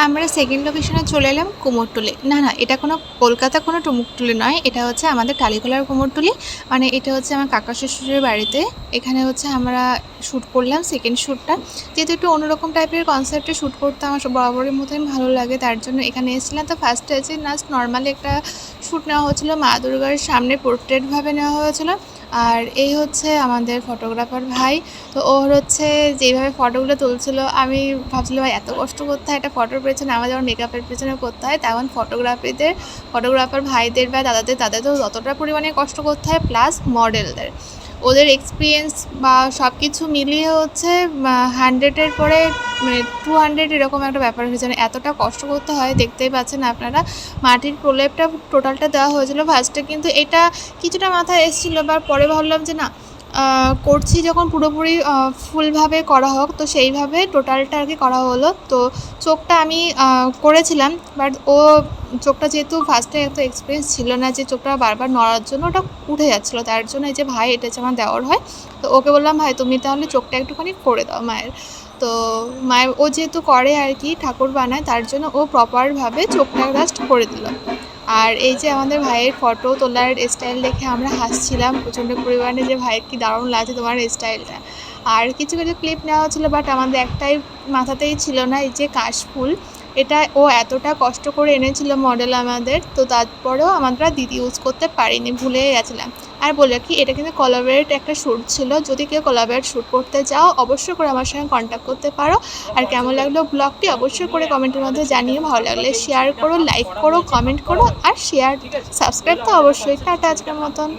আমরা সেকেন্ড লোকেশনে চলে এলাম কুমোরটুলি। না, এটা কোনো কলকাতা কোনো কুমোরটুলি নয়, এটা হচ্ছে আমাদের টালিখোলার কুমোরটুলি। মানে এটা হচ্ছে আমার কাকা শ্বশুরের বাড়িতে। এখানে হচ্ছে আমরা শ্যুট করলাম সেকেন্ড শ্যুটটা। যেহেতু একটু অন্যরকম টাইপের কনসেপ্টে শ্যুট করতে আমার বরাবরের মতোই ভালো লাগে, তার জন্য এখানে এসেছিলাম। তো ফার্স্টে আছে নর্মালি একটা শ্যুট নেওয়া হয়েছিলো, মা দুর্গার সামনে পোর্ট্রেটভাবে নেওয়া হয়েছিল। আর এই হচ্ছে আমাদের ফটোগ্রাফার ভাই। তো ওর হচ্ছে যেইভাবে ফটোগুলো তুলছিল, আমি ভাবছিলাম ভাই এত কষ্ট করতে হয় একটা ফটোর পেছনে, আমার যেমন মেকআপের পেছনে করতে হয়, তেমন ফটোগ্রাফার ভাইদের বা তাদের তো যতটা পরিমাণে কষ্ট করতে হয়, প্লাস মডেলদের ওদের এক্সপিরিয়েন্স বা সব কিছু মিলিয়ে হচ্ছে 100-এর পরে 200 এরকম একটা ব্যাপার হয়েছে। এতটা কষ্ট করতে হয়, দেখতেই পাচ্ছেন আপনারা। মাটির প্রলেপটা টোটালটা দেওয়া হয়েছিল ফার্স্টে, কিন্তু এটা কিছুটা মাথায় এসেছিলো, বা পরে ভাবলাম যে না, করছি যখন পুরোপুরি ফুলভাবে করা হোক, তো সেইভাবে টোটালটা আর কি করা হলো। তো চোখটা আমি করেছিলাম, বাট ও চোখটা যেহেতু ফার্স্টে এত এক্সপিরিয়েন্স ছিল না যে চোখটা বারবার নড়ার জন্য, ওটা উঠে যাচ্ছিলো, তার জন্য এই যে ভাই, এটা হচ্ছে আমার দেওয়ার হয়। তো ওকে বললাম ভাই তুমি তাহলে চোখটা একটুখানি করে দাও মায়ের। তো মায়ের ও যেহেতু করে আর কি, ঠাকুর বানায়, তার জন্য ও প্রপারভাবে চোখটা জাস্ট করে দিল। আর এই যে আমাদের ভাইয়ের ফটো তোলার স্টাইল দেখে আমরা হাসছিলাম প্রচণ্ড পরিমাণে, যে ভাইয়ের কি দারুণ লাগছে তোমার স্টাইলটা। আর কিছু কিছু ক্লিপ নেওয়া ছিল, বাট আমাদের একটাই মাথাতেই ছিল না, এই যে কাশফুল, এটা ও এতটা কষ্ট করে এনেছিল মডেল আমাদের, তো তারপরেও আমরা দিদি ইউজ করতে পারিনি, ভুলে গেছিলাম। আর বলে কি, এটা কিন্তু কোলাবরেট একটা শ্যুট ছিল, যদি কেউ কোলাবরেট শ্যুট করতে চাও অবশ্যই করে আমার সঙ্গে কন্ট্যাক্ট করতে পারো। আর কেমন লাগলো ব্লগটি অবশ্যই করে কমেন্টের মধ্যে জানিও, ভালো লাগলে শেয়ার করো, লাইক করো, কমেন্ট করো, আর সাবস্ক্রাইব তো অবশ্যই। টাটা আজকের মতন।